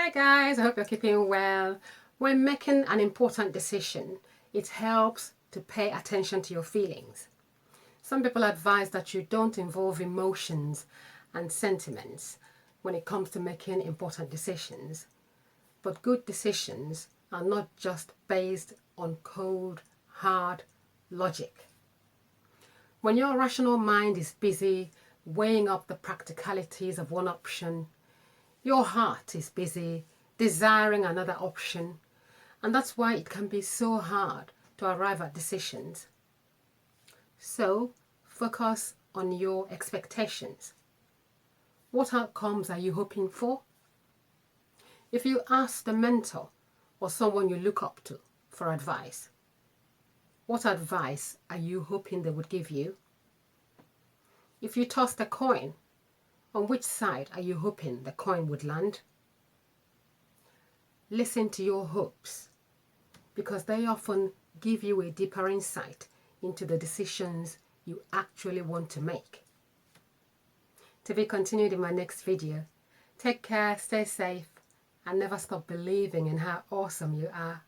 Hi guys, I hope you're keeping well. When making an important decision, it helps to pay attention to your feelings. Some people advise that you don't involve emotions and sentiments when it comes to making important decisions. But good decisions are not just based on cold, hard logic. When your rational mind is busy weighing up the practicalities of one option, your heart is busy desiring another option, and that's why it can be so hard to arrive at decisions. So, focus on your expectations. What outcomes are you hoping for? If you ask the mentor or someone you look up to for advice, what advice are you hoping they would give you? If you tossed a coin, on which side are you hoping the coin would land? Listen to your hopes, because they often give you a deeper insight into the decisions you actually want to make. To be continued in my next video. Take care, stay safe, and never stop believing in how awesome you are.